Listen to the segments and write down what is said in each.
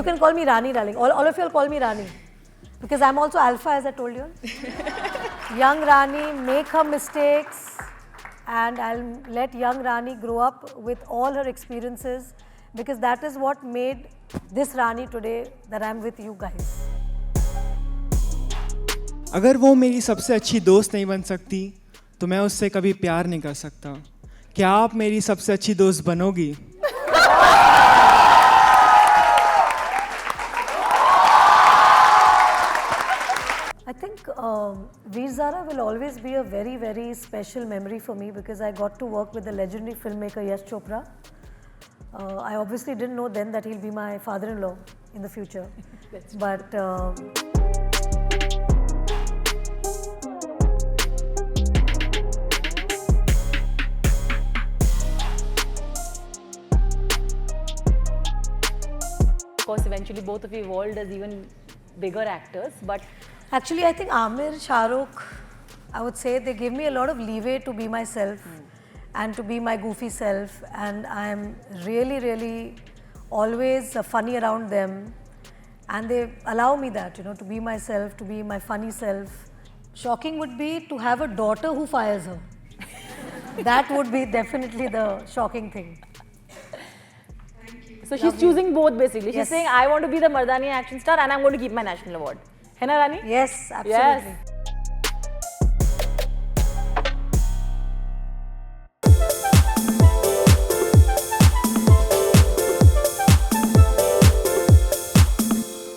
You can call me Rani, darling. All of you will call me Rani. Because I'm also alpha, as I told you. Young Rani, make her mistakes. And I'll let young Rani grow up with all her experiences. Because that is what made this Rani today, that I'm with you guys. अगर वो मेरी सबसे अच्छी दोस्त नहीं बन सकती तो मैं उससे कभी प्यार नहीं कर सकता. क्या आप मेरी सबसे अच्छी दोस्त बनोगी? I think Veer-Zaara will always be a very, very special memory for me because I got to work with the legendary filmmaker Yash Chopra. I obviously didn't know then that he'll be my father-in-law in the future. But of course, eventually both of you evolved as even bigger actors, but actually, I think Aamir, Shah Rukh, I would say they gave me a lot of leeway to be myself and to be my goofy self, and I'm really, really always funny around them, and they allow me that, you know, to be myself, to be my funny self. Shocking would be to have a daughter who fires her. That would be definitely the shocking thing. So she's choosing both basically. She's saying, I want to be the Mardaani action star and I'm going to keep my national award. Hai na, Rani? Yes, absolutely. Yes.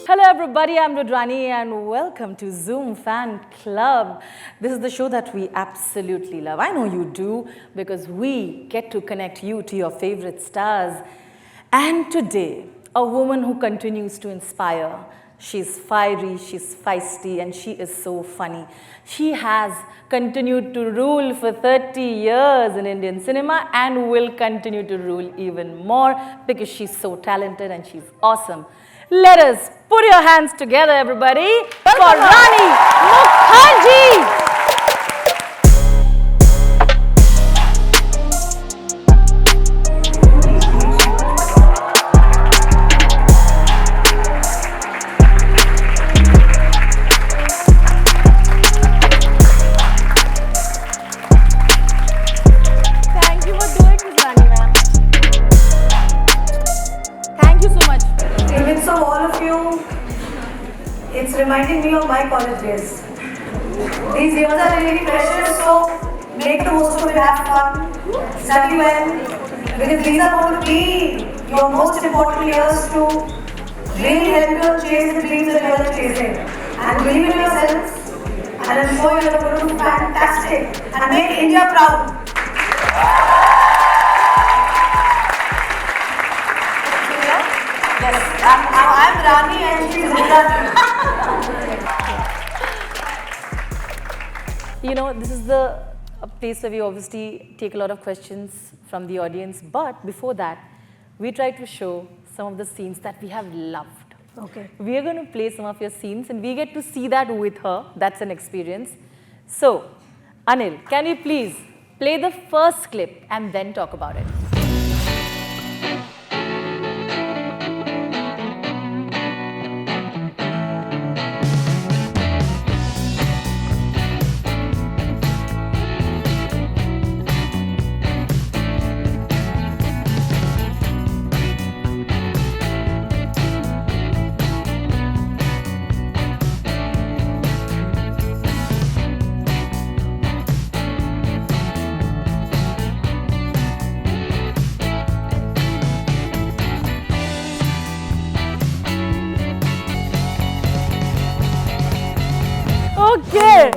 Hello everybody, I'm Rani and welcome to Zoom Fan Club. This is the show that we absolutely love. I know you do because we get to connect you to your favorite stars. And today, a woman who continues to inspire. She's fiery, she's feisty, and she is so funny. She has continued to rule for 30 years in Indian cinema and will continue to rule even more because she's so talented and she's awesome. Let us put your hands together, everybody, for Rani Mukerji. It's reminding me of my college days. These years are really precious, so make the most of it, have fun, study well, because these are going to be your most important years to really help you chase the dreams that you are chasing. And believe in yourselves, and I'm sure you're going to do fantastic and make India proud. Yes, I'm Rani and she's Rani. You know, this is a place where we obviously take a lot of questions from the audience. But before that, we try to show some of the scenes that we have loved. Okay. We are going to play some of your scenes and we get to see that with her. That's an experience. So, Anil, can you please play the first clip and then talk about it? Okay.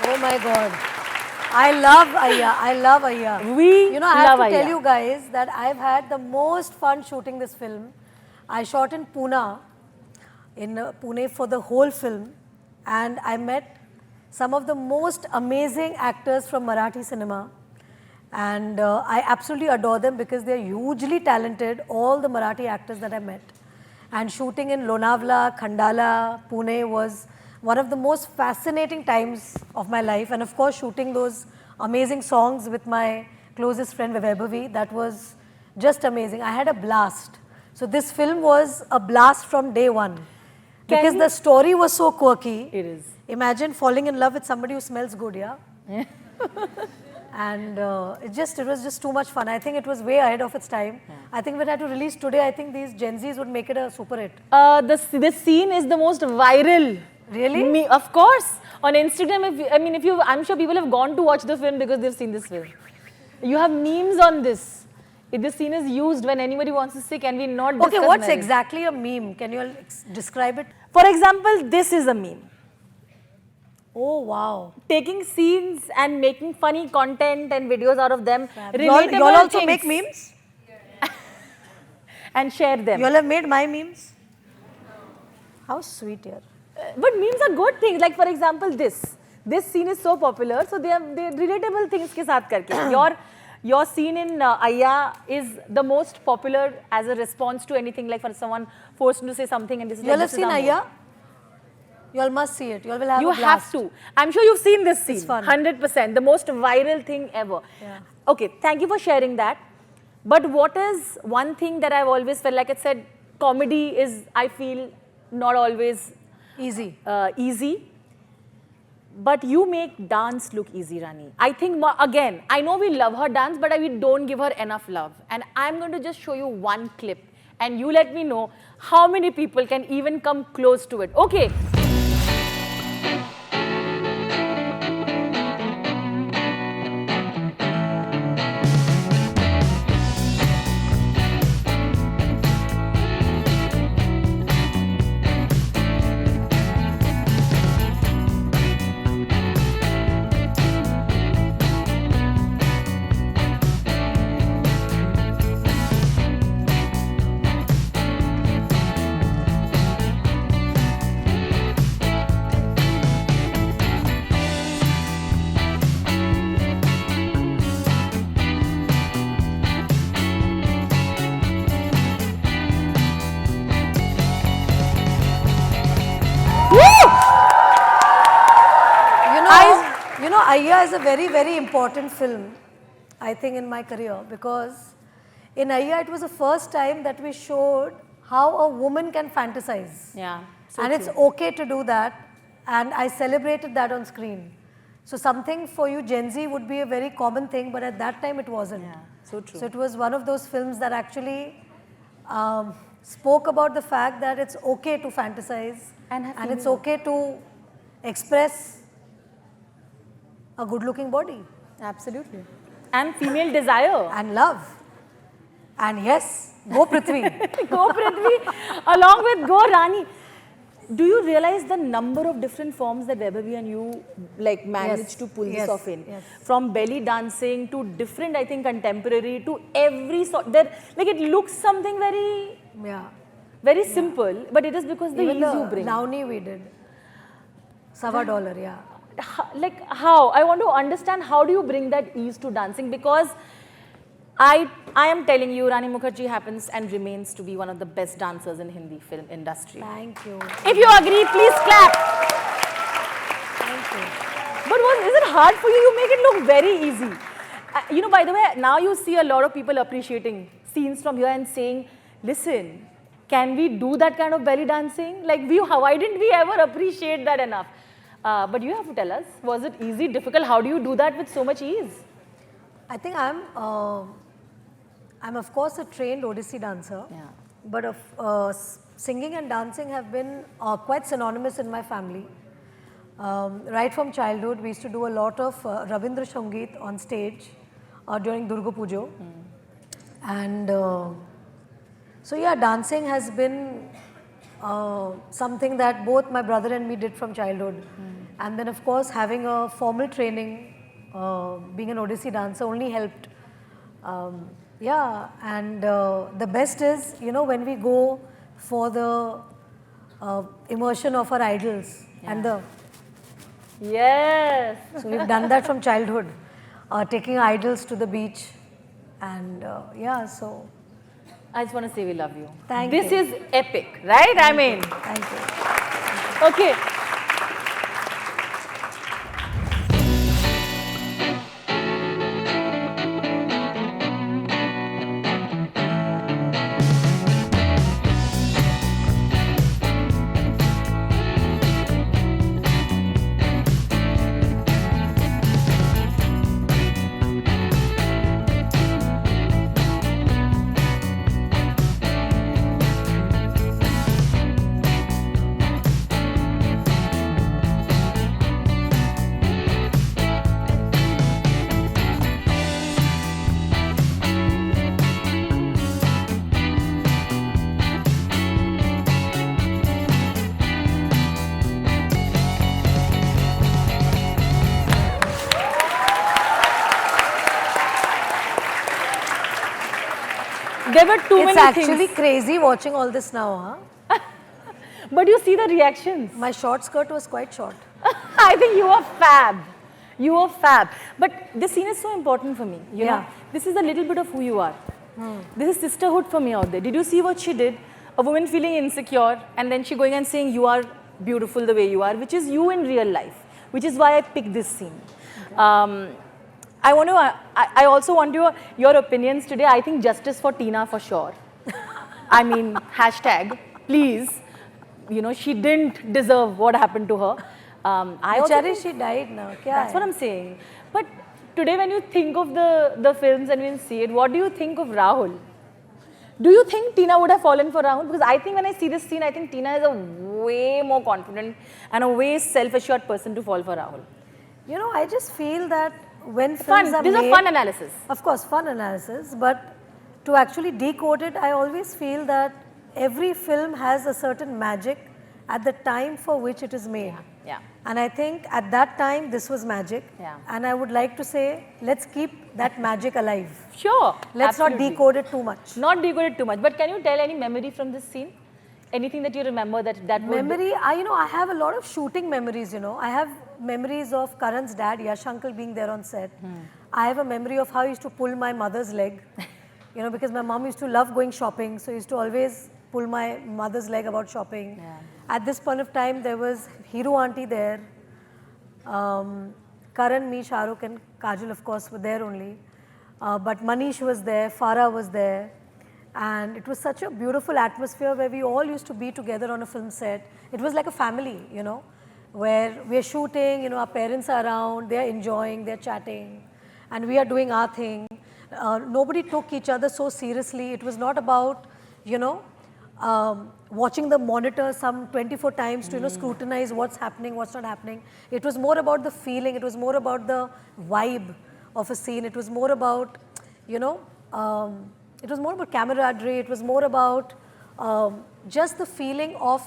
Oh my God. I love Aiyyaa. I love Aiyyaa. You know, I have to tell you guys that I've had the most fun shooting this film. I shot in Pune for the whole film, and I met some of the most amazing actors from Marathi cinema. And I absolutely adore them because they're hugely talented, all the Marathi actors that I met. And shooting in Lonavala, Khandala, Pune was one of the most fascinating times of my life. And of course, shooting those amazing songs with my closest friend Vaibhavi, that was just amazing. I had a blast. So this film was a blast from day one. Because the story was so quirky. It is. Imagine falling in love with somebody who smells good, yeah? And it was just too much fun. I think it was way ahead of its time. Yeah. I think if it had to release today, I think these Gen Zs would make it a super hit. This scene is the most viral. Really? Of course. On Instagram, I'm sure people have gone to watch the film because they've seen this film. You have memes on this. If this scene is used when anybody wants to say, can we not discuss Okay, what's marriage? exactly a meme? Can you all describe it? For example, this is a meme. Oh, wow. Taking scenes and making funny content and videos out of them. You all also make memes? And share them. You all have made my memes? How sweet here. But memes are good things. Like for example, this scene is so popular, so they're relatable things ke saath karke. Your scene in Aiyyaa is the most popular as a response to anything, like for someone forced to say something and this is You all have seen Aiyyaa? You all must see it. You all will have You a blast. have to. I'm sure you've seen this scene. It's fun. 100%. The most viral thing ever. Yeah. Okay, thank you for sharing that. But what is one thing that I've always felt, like I said, comedy is, I feel, not always easy. Easy. But you make dance look easy, Rani. I think, again, I know we love her dance, but we don't give her enough love. And I'm going to just show you one clip. And you let me know how many people can even come close to it. Okay. Aiyyaa is a very, very important film, I think, in my career, because in Aiyyaa it was the first time that we showed how a woman can fantasize. Yeah. And it's okay to do that, and I celebrated that on screen. So something for you Gen Z would be a very common thing, but at that time it wasn't. Yeah, so true. So it was one of those films that actually spoke about the fact that it's okay to fantasize and it's okay to express a good-looking body. Absolutely. And female desire. And love. And yes, go Prithvi. Go Prithvi, along with go Rani. Do you realize the number of different forms that Vaibhavi and you managed to pull this off in? Yes. From belly dancing to different, I think, contemporary to every sort. It looks something very, very simple, but it is because the Even ease you bring. Launi we did. $1 yeah. Like how? I want to understand how do you bring that ease to dancing, because I am telling you, Rani Mukerji happens and remains to be one of the best dancers in Hindi film industry. Thank you. If you agree, please clap. Thank you. But is it hard for you? You make it look very easy. By the way, now you see a lot of people appreciating scenes from here and saying, listen, can we do that kind of belly dancing? Why didn't we ever appreciate that enough? But you have to tell us, was it easy, difficult? How do you do that with so much ease? I think I'm of course a trained Odissi dancer, but singing and dancing have been quite synonymous in my family. Right from childhood, we used to do a lot of Rabindra Sangeet on stage during Durga Puja. And so yeah, dancing has been something that both my brother and me did from childhood. And then of course having a formal training, being an Odissi dancer only helped. And the best is, when we go for the immersion of our idols and the... Yes. So we've done that from childhood, taking idols to the beach, and so... I just want to say we love you. Thank you. This is epic, right? Thank you. Okay. There were too It's many actually things. crazy watching all this now, huh? But you see the reactions. My short skirt was quite short. I think you were fab. You were fab. But this scene is so important for me. You know, this is a little bit of who you are. This is sisterhood for me out there. Did you see what she did? A woman feeling insecure and then she going and saying you are beautiful the way you are, which is you in real life, which is why I picked this scene. Okay. I also want your opinions today. I think justice for Tina for sure. I mean, hashtag, please. You know, she didn't deserve what happened to her. She died now. That's what I'm saying. But today when you think of the films and when you see it, what do you think of Rahul? Do you think Tina would have fallen for Rahul? Because I think when I see this scene, I think Tina is a way more confident and a way self-assured person to fall for Rahul. You know, I just feel that when films are made... This is a fun analysis. Of course, fun analysis. But to actually decode it, I always feel that every film has a certain magic at the time for which it is made. Yeah. And I think at that time, this was magic. Yeah. And I would like to say, let's keep that magic alive. Sure. Let's not decode it too much. Not decode it too much. But can you tell any memory from this scene? Anything that you remember that memory, I have a lot of shooting memories, you know. I have memories of Karan's dad, Yash uncle, being there on set. I have a memory of how I used to pull my mother's leg. You know, because my mom used to love going shopping. So I used to always pull my mother's leg about shopping. Yeah. At this point of time, there was Hero auntie there. Karan, me, Shah Rukh and Kajol, of course, were there only. But Manish was there, Farah was there. And it was such a beautiful atmosphere where we all used to be together on a film set. It was like a family, you know, where we're shooting, you know, our parents are around, they're enjoying, they're chatting, and we are doing our thing. Nobody took each other so seriously. It was not about, you know, watching the monitor some 24 times to, you know, scrutinize what's happening, what's not happening. It was more about the feeling. It was more about the vibe of a scene. It was more about, you know, it was more about camaraderie. It was more about just the feeling of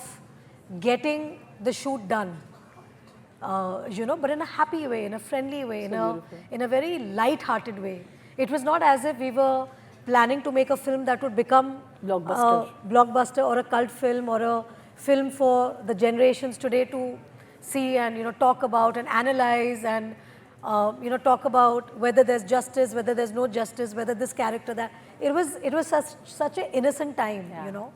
getting the shoot done. You know, but in a happy way, in a friendly way, in a very light-hearted way. It was not as if we were planning to make a film that would become blockbuster or a cult film or a film for the generations today to see and, you know, talk about and analyze and, you know, talk about whether there's justice, whether there's no justice, whether this character, that. It was such an innocent time, you know,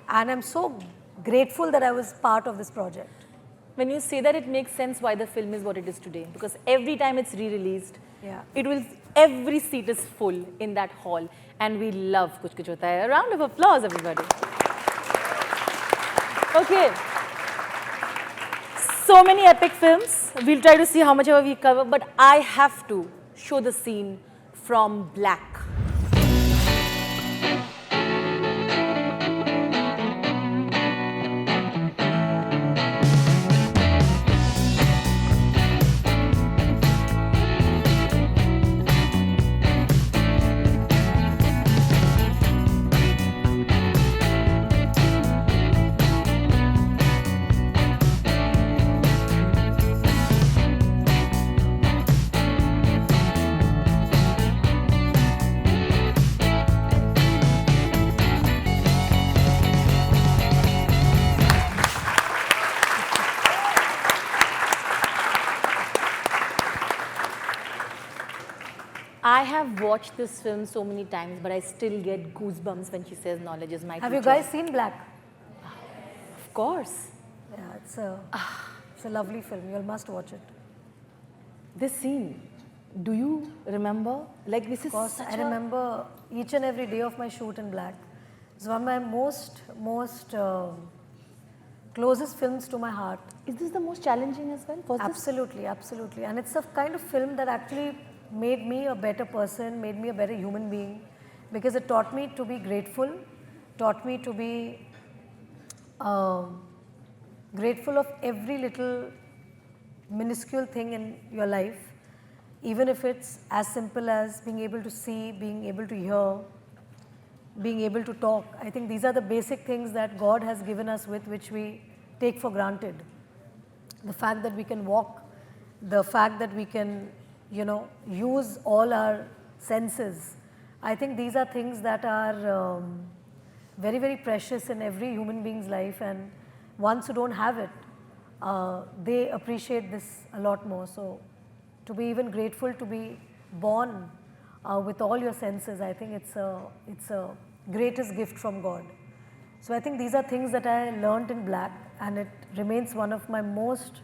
and I'm so grateful that I was part of this project. When you say that, it makes sense why the film is what it is today. Because every time it's re-released, every seat is full in that hall. And we love Kuch Kuch Hota Hai. A round of applause, everybody. Okay. So many epic films. We'll try to see how much ever we cover. But I have to show the scene from Black. I have watched this film so many times, but I still get goosebumps when she says knowledge is my teacher. Have you guys seen Black? Of course. Yeah, it's a lovely film. You all must watch it. This scene, do you remember? Like, this is such I remember each and every day of my shoot in Black. It's one of my most closest films to my heart. Is this the most challenging as well? Absolutely, absolutely. And it's the kind of film that actually made me a better person, made me a better human being, because it taught me to be grateful, taught me to be grateful of every little minuscule thing in your life, even if it's as simple as being able to see, being able to hear, being able to talk. I think these are the basic things that God has given us with which we take for granted. The fact that we can walk, the fact that we can, you know, use all our senses. I think these are things that are very, very precious in every human being's life, and ones who don't have it, they appreciate this a lot more. So to be even grateful to be born with all your senses, I think it's a greatest gift from God. So I think these are things that I learned in Black, and it remains one of my most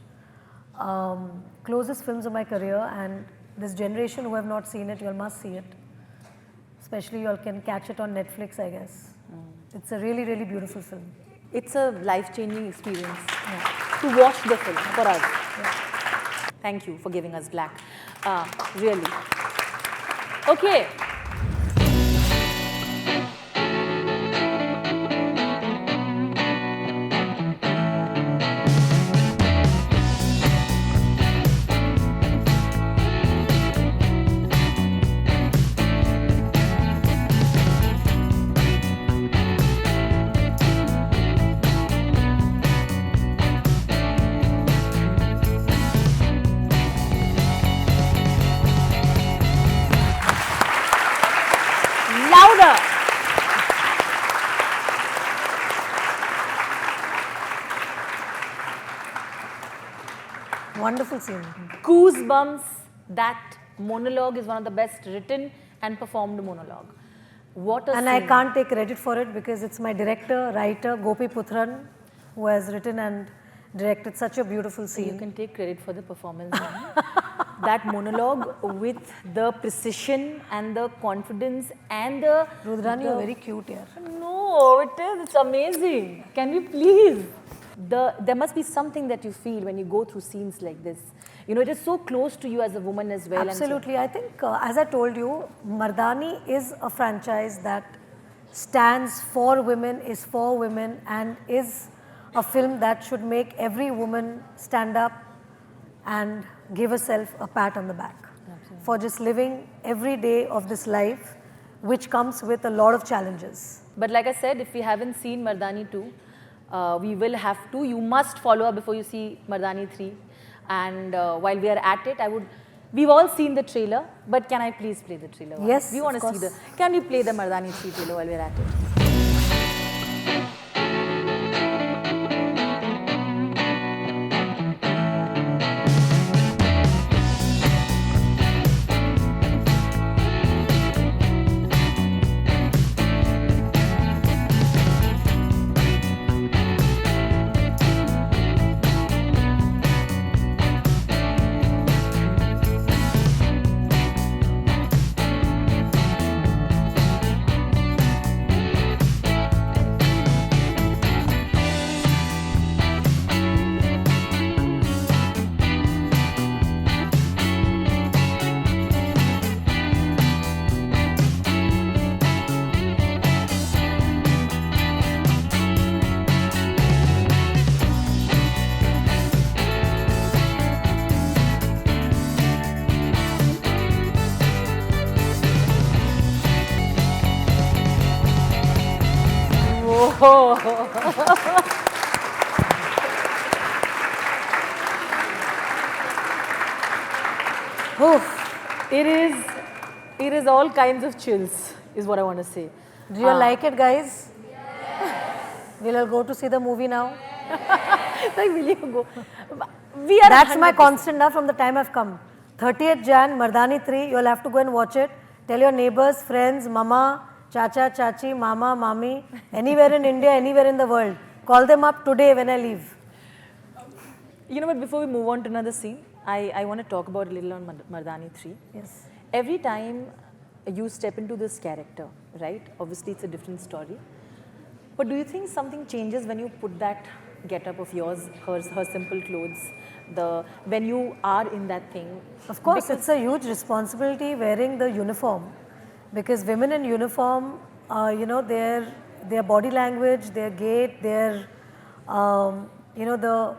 closest films of my career, and this generation who have not seen it, you all must see it. Especially you all can catch it on Netflix, I guess. It's a really, really beautiful film. It's a life-changing experience to watch the film for us. Thank you for giving us Black. Really. Okay. Louder. Wonderful scene. Goosebumps. That monologue is one of the best written and performed monologue. What a And scene. I can't take credit for it because it's my director, writer, Gopi Putran, who has written and directed such a beautiful You scene. can take credit for the performance. That monologue with the precision and the confidence and the... Rudrani, you're very cute here. No, it is. It's amazing. Can we please? There must be something that you feel when you go through scenes like this. You know, it is so close to you as a woman as well. Absolutely. I think, as I told you, Mardaani is a franchise that stands for women, is for women, and is a film that should make every woman stand up and give herself a pat on the back for just living every day of this life, which comes with a lot of challenges. But like I said, if we haven't seen Mardaani 2, we will have to. You must follow up before you see Mardaani 3. And while we are at it, we've all seen the trailer, but can I please play the trailer? Yes, we want of to see course. can we play the Mardaani 3 trailer while we're at it? It is all kinds of chills, is what I want to say. Do you like it, guys? Yes. We'll all go to see the movie now. Like, will you go? That's my constant now from the time I've come. 30th Jan, Mardaani 3, you'll have to go and watch it. Tell your neighbors, friends, mama, chacha, chachi, mama, mami, anywhere in India, anywhere in the world. Call them up today when I leave. You know what, before we move on to another scene, I want to talk about a little on Mardaani 3. Yes. Every time you step into this character, right? Obviously, it's a different story. But do you think something changes when you put that get-up of yours, her simple clothes, when you are in that thing? Of course, it's a huge responsibility wearing the uniform, because women in uniform, you know, their body language, their gait, their, you know, the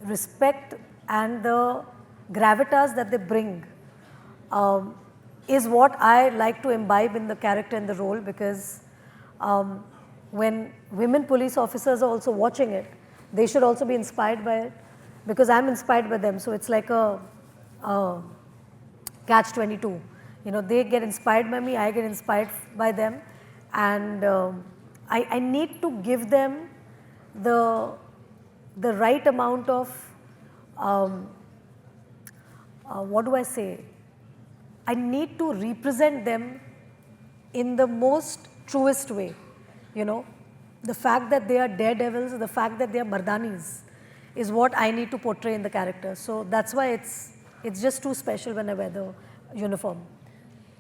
respect and the gravitas that they bring is what I like to imbibe in the character and the role, because when women police officers are also watching it, they should also be inspired by it, because I'm inspired by them. So it's like a catch-22. You know, they get inspired by me, I get inspired by them, and I need to give them the right amount of, what do I say? I need to represent them in the most truest way, you know. The fact that they are daredevils, the fact that they are Mardaanis is what I need to portray in the character. So that's why it's just too special when I wear the uniform.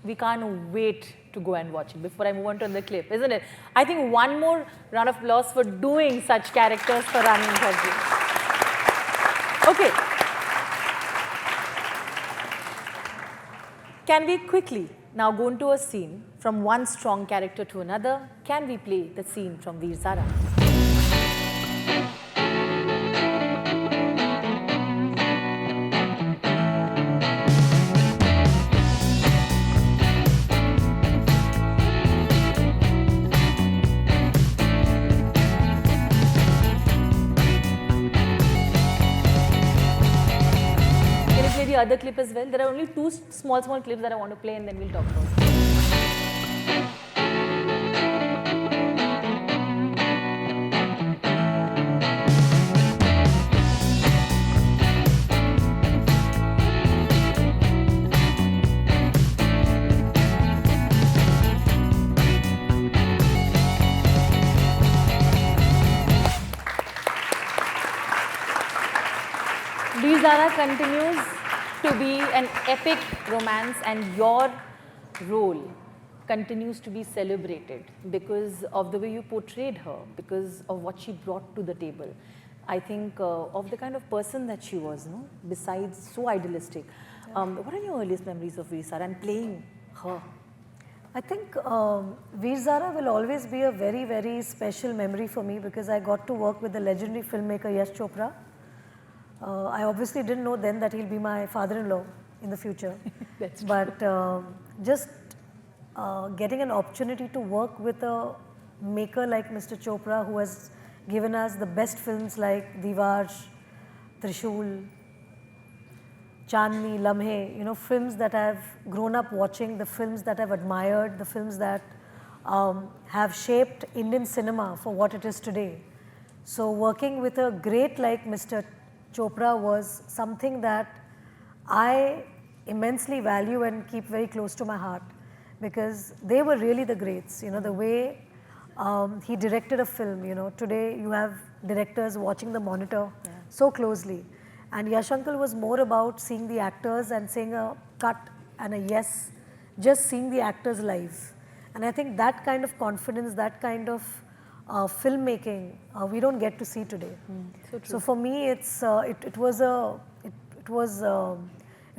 We can't wait to go and watch it before I move on to the clip, isn't it? I think one more round of applause for doing such characters for Rani Mukerji. Okay. Can we quickly now go into a scene from one strong character to another? Can we play the scene from Veer-Zaara? The other clip as well. There are only two small clips that I want to play, and then we'll talk about it. Veer-Zaara continues to be an epic romance, and your role continues to be celebrated because of the way you portrayed her, because of what she brought to the table. I think of the kind of person that she was, no? Besides so idealistic. What are your earliest memories of Veer-Zaara and playing her? I think Veer-Zaara will always be a very, very special memory for me because I got to work with the legendary filmmaker Yash Chopra. I obviously didn't know then that he'll be my father-in-law in the future. That's true. But just getting an opportunity to work with a maker like Mr. Chopra, who has given us the best films like Diwar, Trishul, Chandni, Lamhe, you know, films that I've grown up watching, the films that I've admired, the films that have shaped Indian cinema for what it is today. So working with a great like Mr. Chopra was something that I immensely value and keep very close to my heart because they were really the greats. You know, the way he directed a film, you know, today you have directors watching the monitor so closely. And Yash Uncle was more about seeing the actors and saying a cut and a yes, just seeing the actors live. And I think that kind of confidence, that kind of filmmaking, we don't get to see today. So for me, it was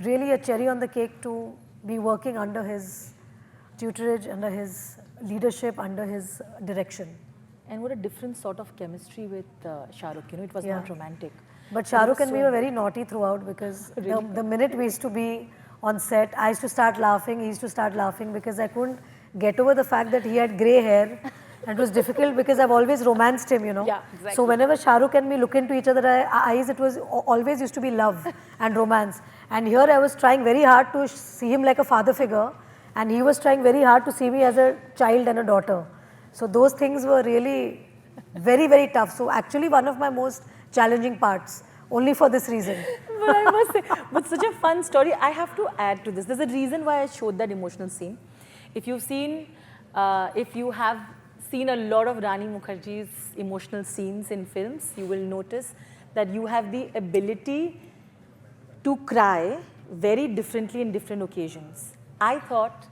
really a cherry on the cake to be working under his tutorage, under his leadership, under his direction. And what a different sort of chemistry with Shah Rukh, you know, it was not romantic. But Shah Rukh and me were very naughty throughout because the minute we used to be on set, I used to start laughing, he used to start laughing because I couldn't get over the fact that he had grey hair. And it was difficult because I've always romanced him, you know. Yeah, exactly. So whenever Shah Rukh and me look into each other's eyes, it was always used to be love and romance. And here I was trying very hard to see him like a father figure, and he was trying very hard to see me as a child and a daughter. So those things were really very, very tough. So actually one of my most challenging parts, only for this reason. But I must say, but such a fun story. I have to add to this. There's a reason why I showed that emotional scene. If you've seen, if you have seen a lot of Rani Mukerji's emotional scenes in films, you will notice that you have the ability to cry very differently in different occasions. I thought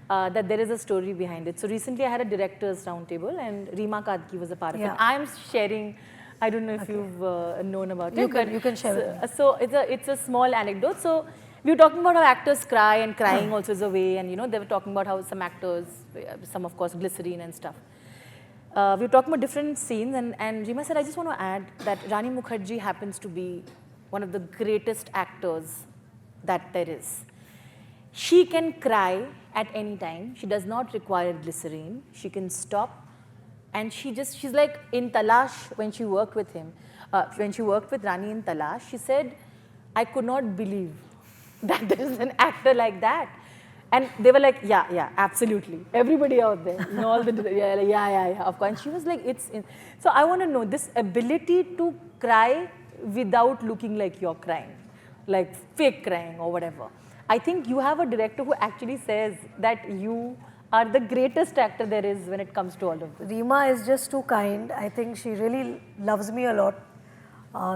that there is a story behind it. So recently I had a director's roundtable and Reema was a part of it. I'm sharing, I don't know if you've known about it. You can share with me. So it's a small anecdote. So we were talking about how actors cry, and crying also is a way, and you know, they were talking about how some actors, some of course glycerine and stuff. We were talking about different scenes, and Reema said, I just want to add that Rani Mukerji happens to be one of the greatest actors that there is. She can cry at any time. She does not require glycerine. She can stop, and she's like in Talaash when she worked with him, when she worked with Rani in Talaash, she said, I could not believe that there is an actor like that. And they were like, yeah, absolutely. Everybody out there, all the, yeah, of course. And she was like, so I want to know this ability to cry without looking like you're crying, like fake crying or whatever. I think you have a director who actually says that you are the greatest actor there is when it comes to all of this. Reema is just too kind. I think she really loves me a lot.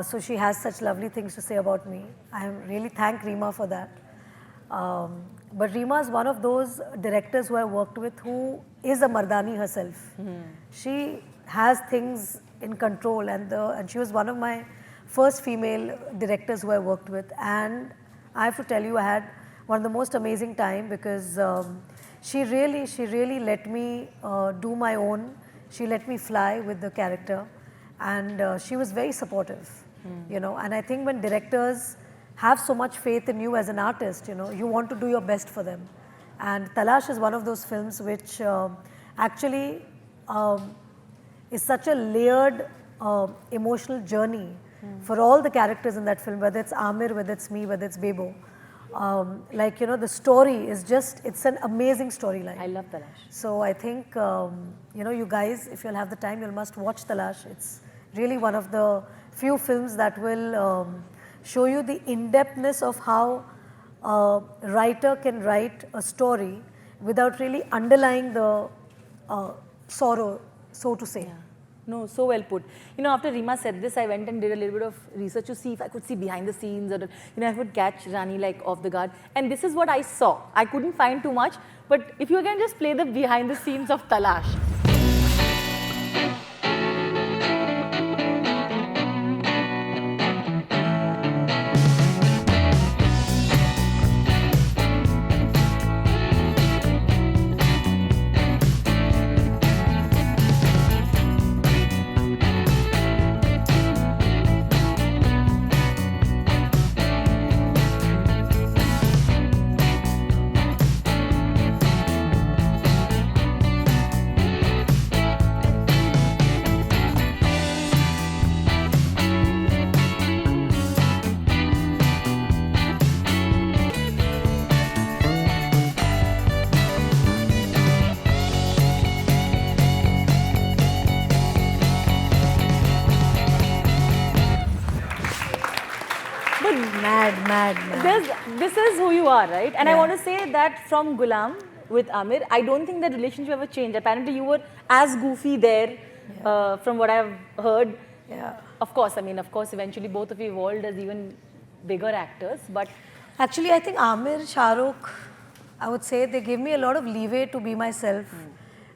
So she has such lovely things to say about me. I really thank Reema for that. But Reema is one of those directors who I worked with who is a Mardaani herself. She has things in control, and she was one of my first female directors who I worked with. And I have to tell you, I had one of the most amazing time because she really let me do my own. She let me fly with the character, and she was very supportive, you know. And I think when directors have so much faith in you as an artist, you know, you want to do your best for them. And Talaash is one of those films which actually is such a layered emotional journey for all the characters in that film, whether it's Aamir, whether it's me, whether it's Bebo. Like, you know, the story is just, it's an amazing storyline. I love Talaash. So I think, you know, you guys, if you'll have the time, you must watch Talaash. It's really one of the few films that will show you the in-depthness of how a writer can write a story without really underlying the sorrow, so to say. Yeah. No, so well put. You know, after Reema said this, I went and did a little bit of research to see if I could see behind the scenes, or, you know, I would catch Rani like off the guard. And this is what I saw. I couldn't find too much, but if you can just play the behind the scenes of Talaash. Mad. This is who you are, right? And Yeah. I want to say that from Gulam with Aamir, I don't think that relationship ever changed. Apparently, you were as goofy there, from what I've heard. Yeah. Of course, eventually both of you evolved as even bigger actors, but Actually, I think Aamir, Shah Rukh, I would say they gave me a lot of leeway to be myself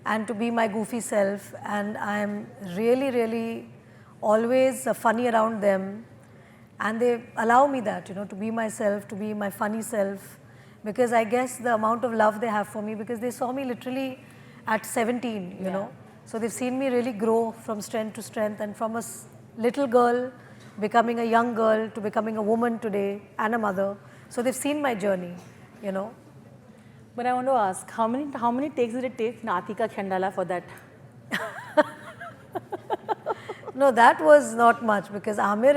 and to be my goofy self. And I'm really always funny around them. And they allow me that, you know, to be myself, to be my funny self. Because I guess the amount of love they have for me, because they saw me literally at 17, you know. So they've seen me really grow from strength to strength, and from a little girl becoming a young girl to becoming a woman today and a mother. So they've seen my journey, you know. But I want to ask, how many takes did it take Naati Ka Khandala for that? No, that was not much, because Aamir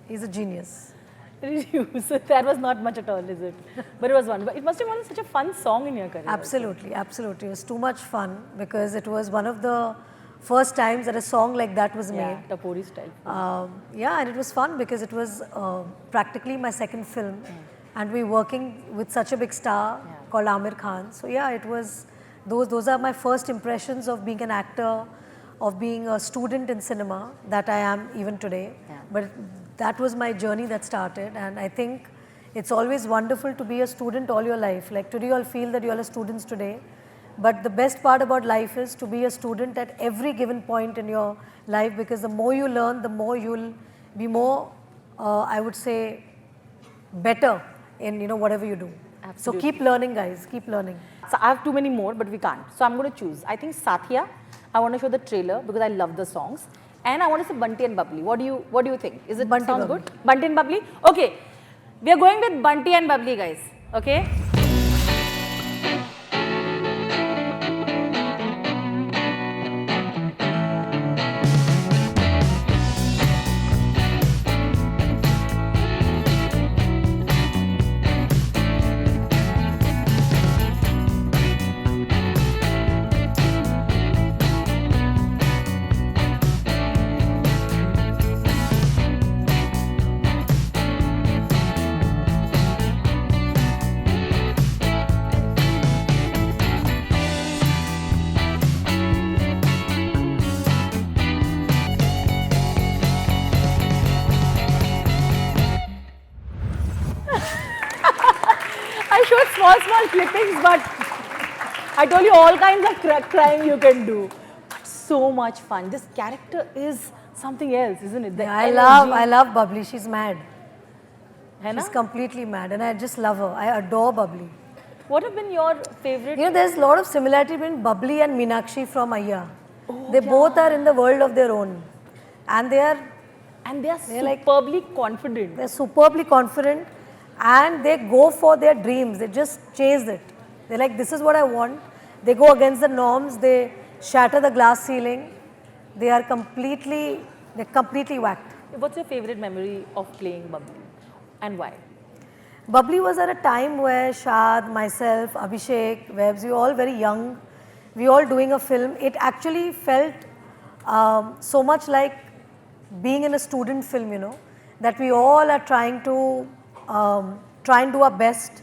he's a genius. So that was not much at all, is it? But it was one. But it must have been such a fun song in your career. Absolutely. It was too much fun, because it was one of the first times that a song like that was made. Yeah, Tapori style. Yeah, and it was fun because it was practically my second film, and we were working with such a big star called Aamir Khan. So yeah, it was those are my first impressions of being an actor, of being a student in cinema that I am even today. Yeah. But that was my journey that started, and I think it's always wonderful to be a student all your life. Like today, you all feel that you all are students today. But the best part about life is to be a student at every given point in your life, because the more you learn, the more you'll be more, I would say, better in, you know, whatever you do. Absolutely. So keep learning, guys. Keep learning. So I have too many more, but we can't. So I'm going to choose. I think Saathiya. I want to show the trailer because I love the songs, and I want to say Bunty and Babli. What do you think? Is it Bunty sounds Babli. good? Bunty and Babli. Okay, we are going with Bunty and Babli, guys. Okay. showed small clippings, but I told you all kinds of crime you can do. So much fun. This character is something else, isn't it? Yeah, I love Babli. She's mad. Hai na? She's completely mad, and I just love her. I adore Babli. What have been your favorite? You know, there's a lot of similarity between Babli and Meenakshi from Aiyyaa. They both are in the world of their own, and they are superbly confident. They're superbly confident, and they go for their dreams. They just chase it. They're like, this is what I want. They go against the norms. They shatter the glass ceiling. They're completely whacked. What's your favorite memory of playing Babli, and why? Babli was at a time where Shad, myself, Abhishek, Webbs, we were all very young. We were all doing a film. It actually felt so much like being in a student film, you know, that we all are trying to try and do our best.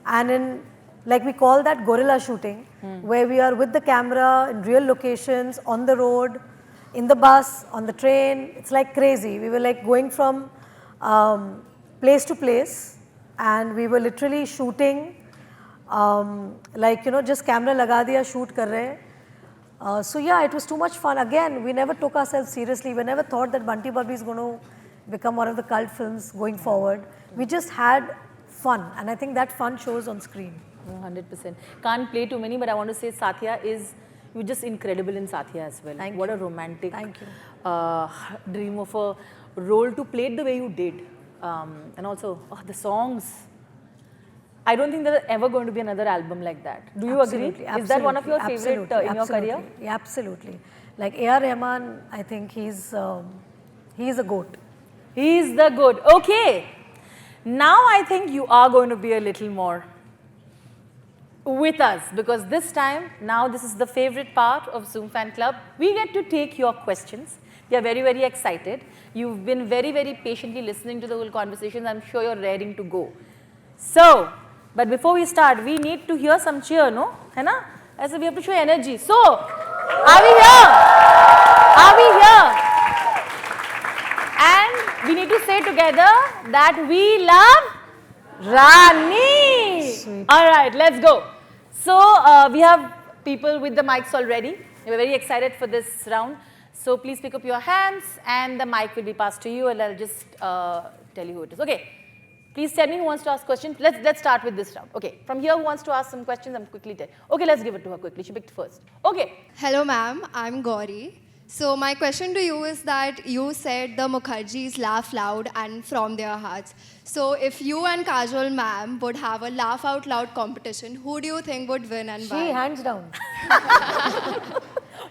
And like we call that guerrilla shooting, where we are with the camera in real locations, on the road, in the bus, on the train. It's like crazy. We were like going from place to place, and we were literally shooting, like, you know, just camera laga diya, shoot kar rahe. So yeah, it was too much fun. Again, we never took ourselves seriously. We never thought that Bunty Babli is going to become one of the cult films going forward. We just had fun, and I think that fun shows on screen. 100%. Can't play too many, but I want to say Saathiya is, you're just incredible in Saathiya as well. Thank what you. A romantic Thank you. dream of a role to play it the way you did. And also, the songs. I don't think there's ever going to be another album like that. Do you agree? Absolutely. Is that one of your favorite in your career? Yeah, absolutely. Like A.R. Rahman, I think he's a goat. He's the good. Okay. Now I think you are going to be a little more with us, because this time, now this is the favorite part of Zoom Fan Club. We get to take your questions. We are very, very excited. You've been very, very patiently listening to the whole conversation. I'm sure you're raring to go. So, but before we start, we need to hear some cheer, no? Hai na? As we have to show energy. So, are we here? Are we here? And we need to say together that we love Rani. Sweet. All right, let's go. So, we have people with the mics already. We're very excited for this round. So, please pick up your hands and the mic will be passed to you, and I'll just tell you who it is. Okay. Please tell me who wants to ask questions. Let's start with this round. Okay. From here, who wants to ask some questions? I'm quickly tell. Okay, let's give it to her quickly. She picked first. Okay. Hello, ma'am. I'm Gauri. So my question to you is that you said the Mukherjees laugh loud and from their hearts. So if you and Kajol ma'am would have a laugh out loud competition, who do you think would win and why? She hands down.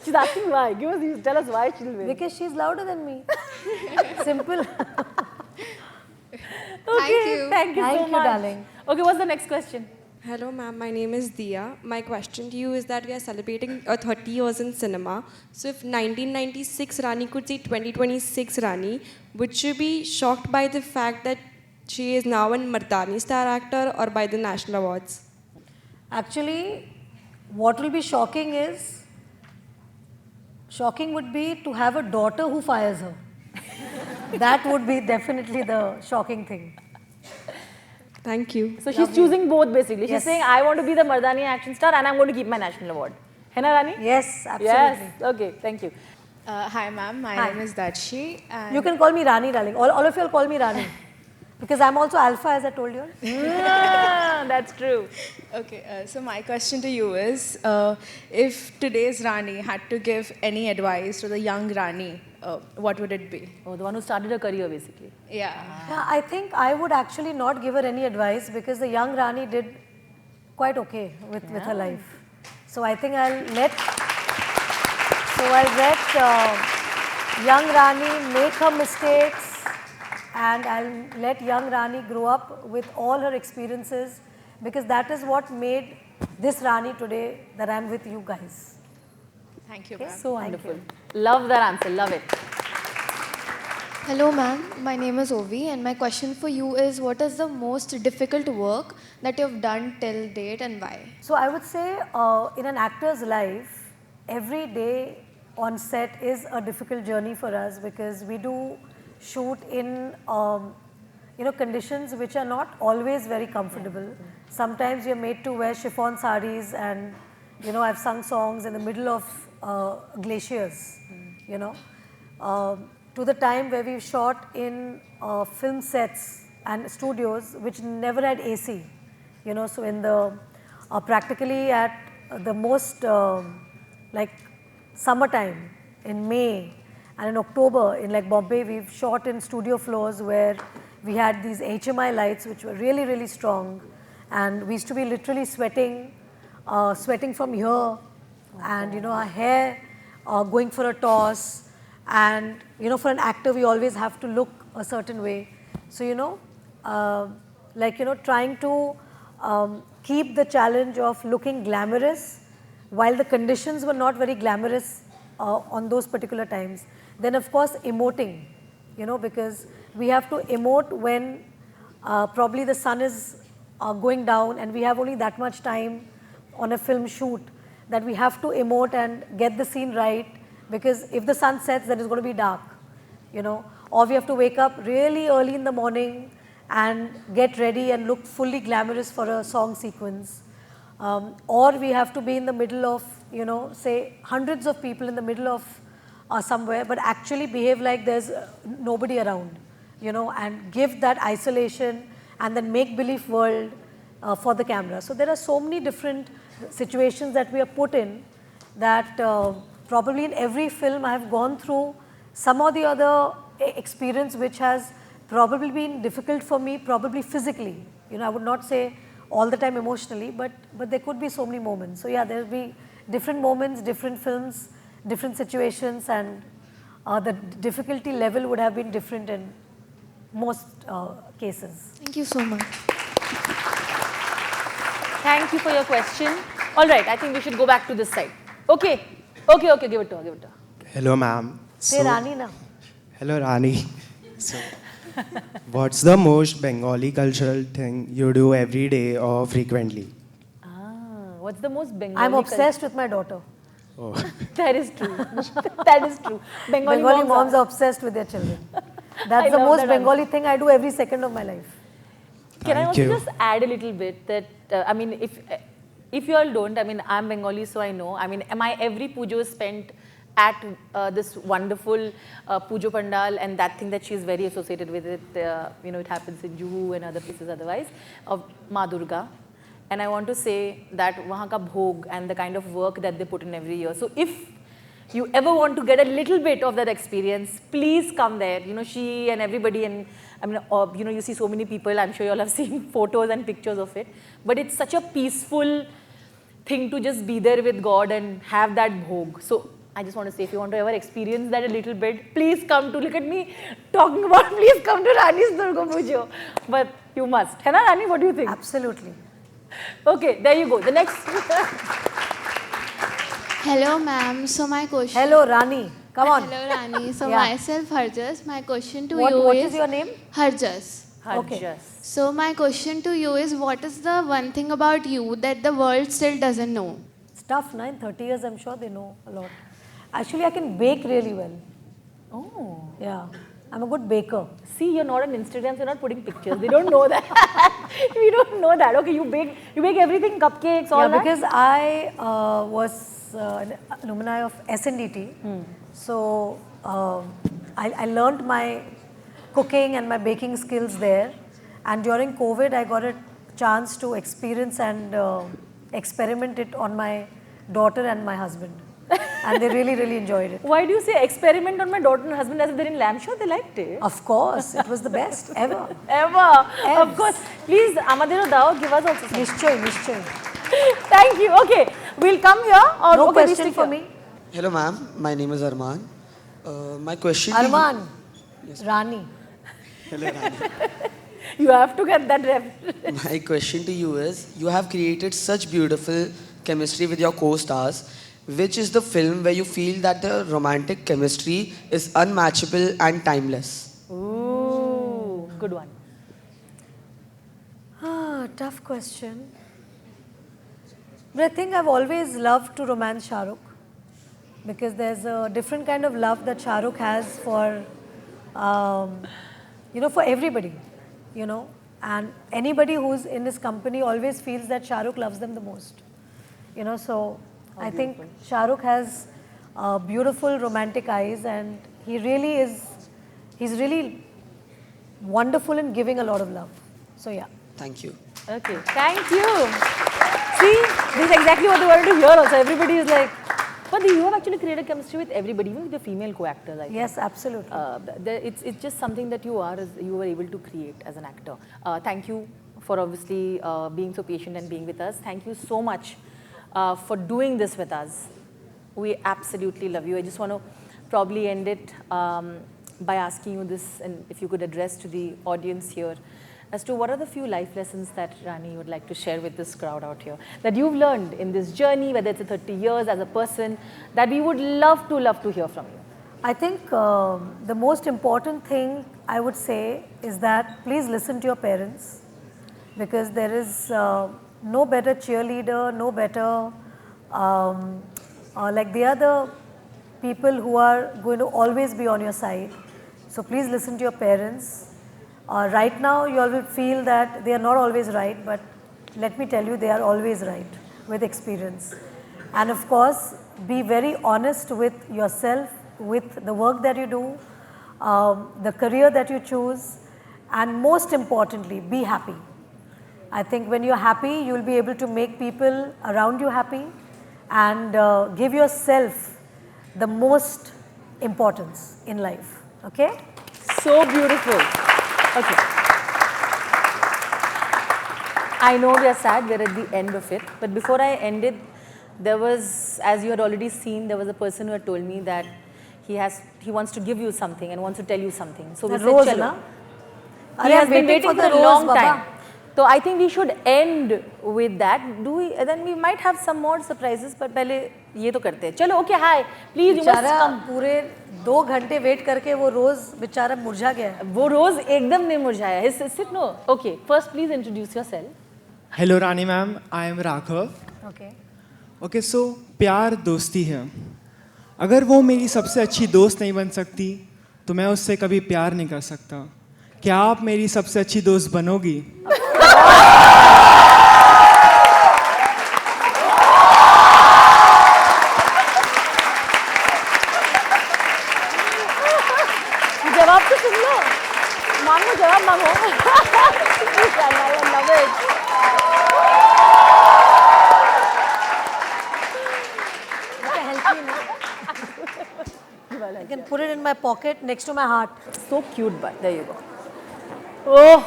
She's asking why. Tell us why she'll win. Because she's louder than me. Simple. Okay, thank you so much. Darling. Okay, what's the next question? Hello ma'am, my name is Diya. My question to you is that we are celebrating 30 years in cinema. So if 1996 Rani could see 2026 Rani, would you be shocked by the fact that she is now a Mardaani star actor or by the national awards? Actually, what will be shocking would be to have a daughter who fires her. That would be definitely the shocking thing. Thank you. So she's choosing both basically. She's Yes. saying, I want to be the Mardaani action star and I'm going to keep my national award. Hai na, Rani? Yes, absolutely. Yes. Okay, thank you. Hi ma'am, my Hi. name is Darshi. And You can call me Rani, darling. All of you will call me Rani. Because I'm also alpha, as I told you. That's true. Okay, so my question to you is, if today's Rani had to give any advice to the young Rani, what would it be? Oh, the one who started her career basically. Yeah. Yeah, I think I would actually not give her any advice because the young Rani did quite okay with her life. So I think I'll let young Rani make her mistakes, and I'll let young Rani grow up with all her experiences, because that is what made this Rani today that I'm with you guys. Thank you, ma'am. So wonderful. Love that answer. Love it. Hello ma'am, my name is Ovi and my question for you is what is the most difficult work that you've done till date and why? So I would say in an actor's life, every day on set is a difficult journey for us because we do shoot in conditions which are not always very comfortable. Sometimes you're made to wear chiffon saris, and I've sung songs in the middle of glaciers, to the time where we've shot in film sets and studios which never had AC, so in the practically at the most like summertime in May and in October in like Bombay, we've shot in studio floors where we had these HMI lights which were really, really strong, and we used to be literally sweating from here, and our hair going for a toss, and for an actor we always have to look a certain way. So trying to keep the challenge of looking glamorous while the conditions were not very glamorous on those particular times. Then of course emoting, because we have to emote when probably the sun is going down and we have only that much time on a film shoot, that we have to emote and get the scene right, because if the sun sets then it's going to be dark, or we have to wake up really early in the morning and get ready and look fully glamorous for a song sequence, or we have to be in the middle of say hundreds of people in the middle of somewhere, but actually behave like there's nobody around, and give that isolation and then make believe world for the camera. So there are so many different situations that we are put in that probably in every film I have gone through some or the other experience which has probably been difficult for me, probably physically. I would not say all the time emotionally, but there could be so many moments. So yeah, there will be different moments, different films, different situations, and the difficulty level would have been different in most cases. Thank you so much. Thank you for your question. All right, I think we should go back to this side. Okay, give it to her. Hello, ma'am. Say Rani now. Hello, Rani. So, what's the most Bengali cultural thing you do every day or frequently? What's the most Bengali? I'm obsessed with my daughter. Oh. That is true. That is true. Bengali moms are obsessed with their children. That's the most Bengali thing I do every second of my life. Can I also just add a little bit that, if you all don't, I'm Bengali, so I know. Every pujo is spent at this wonderful pujo pandal, and that thing that she's very associated with it, it happens in Juhu and other places otherwise, of Ma Durga. And I want to say that wahan ka bhog and the kind of work that they put in every year. So if you ever want to get a little bit of that experience, please come there. She and everybody, and you see so many people, I'm sure you all have seen photos and pictures of it. But it's such a peaceful thing to just be there with God and have that bhog. So I just want to say, if you want to ever experience that a little bit, please come to, look at me talking about, please come to Rani's Durga Pujo. But you must. Hai na, Rani? What do you think? Absolutely. Okay, there you go. The next. Hello, ma'am. So my question. Hello, Rani. Come on. Hello, Rani. So Yeah. myself, Harjas. My question to What you is your name? Harjas. Okay. So my question to you is, what is the one thing about you that the world still doesn't know? It's tough, now in 30 years, I'm sure they know a lot. Actually, I can bake really well. Oh. Yeah. I'm a good baker. See, you're not on Instagram, so you're not putting pictures. They don't know that. We don't know that. Okay, you bake everything, cupcakes, all Yeah, that? because I was an alumni of SNDT. So I learned my cooking and my baking skills there. And during COVID, I got a chance to experience and experiment it on my daughter and my husband. And they really, really enjoyed it. Why do you say experiment on my daughter and husband as if they're in lamb show? They liked it. Of course, it was the best ever. Ever. Of course. Please, Amadir Dao, give us also some. Nishchay. Thank you. Okay, we'll come here. Or, No okay, question for me. Hello, ma'am. My name is Arman. My question. Arman. Rani. Hello, Rani. You have to get that ref. My question to you is: you have created such beautiful chemistry with your co-stars. Which is the film where you feel that the romantic chemistry is unmatchable and timeless? Ooh, good one. Tough question. But I think I've always loved to romance Shah Rukh, because there's a different kind of love that Shah Rukh has for, for everybody. you know, and anybody who's in his company always feels that Shah Rukh loves them the most. You know, so I think Shah Rukh has beautiful romantic eyes, and he really is, he's really wonderful in giving a lot of love. So yeah. Thank you. Okay, thank you. See, this is exactly what they wanted to hear also. Everybody is like, but you have actually created chemistry with everybody, even with the female co-actors, I think. Yes, absolutely. It's just something that you were able to create as an actor. Thank you for obviously being so patient and being with us. Thank you so much for doing this with us. We absolutely love you. I just want to probably end it by asking you this, and if you could address to the audience here, as to what are the few life lessons that Rani would like to share with this crowd out here, that you've learned in this journey, whether it's a 30 years as a person, that we would love to hear from you. I think the most important thing I would say is that please listen to your parents, because there is no better cheerleader, no better, like they are the people who are going to always be on your side. So please listen to your parents. Right now you all will feel that they are not always right, but let me tell you, they are always right with experience. And of course, be very honest with yourself, with the work that you do, the career that you choose, and most importantly, be happy. I think when you're happy, you'll be able to make people around you happy, and give yourself the most importance in life. Okay? So beautiful. Okay. I know we are sad, we're at the end of it, but before I end it, there was, as you had already seen, there was a person who had told me that he wants to give you something and wants to tell you something. So we said, chalo. He has been waiting for a long time. So I think we should end with that. Then we might have some more surprises, but पहले ये तो करते हैं. चलो, okay, hi. Please, you must come. पूरे 2 घंटे wait करके वो रोज बेचारा मुरझा गया है. वो रोज एकदम नहीं मुरझाया. Sit no. Okay, first please introduce yourself. Hello Rani ma'am, I am Raghav. Okay. Okay, so प्यार दोस्ती है. अगर वो मेरी सबसे अच्छी दोस्त नहीं बन सकती, तो मैं उससे कभी प्यार नहीं कर सकता. क्या आप मेरी सबसे अच्छी दोस्त बनोगी? जवाब तो सुन लो. मांगो जवाब मांगो. I love it. I can put it in my pocket next to my heart. So cute, but there you go. Oh,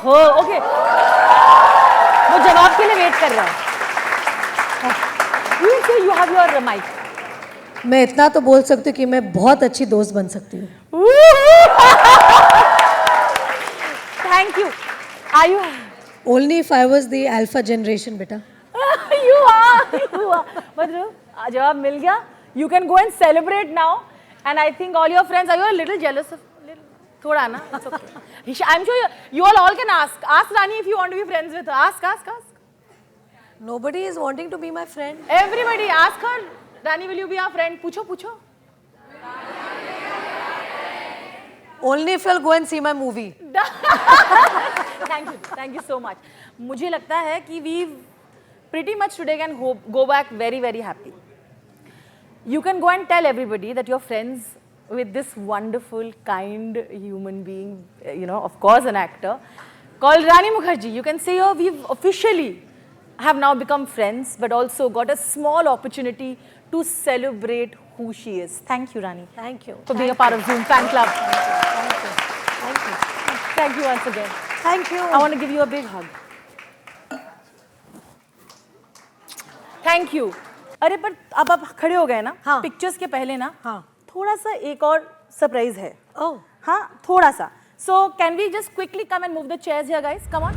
okay. वो जवाब के लिए वेट कर रहा है. You say you have your mic. मैं इतना तो बोल सकती हूँ कि मैं बहुत अच्छी दोस्त बन सकती हूँ. Thank you. Are you? Only if I was the alpha generation, beta. You are. मतलब जवाब मिल गया. You can go and celebrate now. And I think all your friends, are you a little jealous of? Thoda na. It's okay. I'm sure you all can ask. Ask Rani if you want to be friends with her. Ask. Nobody is wanting to be my friend. Everybody, ask her. Rani, will you be our friend? Pucho. Only if you'll go and see my movie. Thank you so much. मुझे लगता है कि we pretty much today can go back very, very happy. You can go and tell everybody that you're friends with this wonderful, kind human being, you know, of course an actor, called Rani Mukerji. You can say, oh, we've officially have now become friends, but also got a small opportunity to celebrate who she is. Thank you, Rani. Thank you. For being a part of Zoom Fan Club. Thank you. Thank you once again. Thank you. I want to give you a big hug. Thank you. अरे पर अब आप खड़े हो गए ना? हाँ. Pictures के पहले ना? हाँ. थोड़ा सा एक और surprise है. Oh. हाँ, थोड़ा सा. So can we just quickly come and move the chairs here, guys? Come on.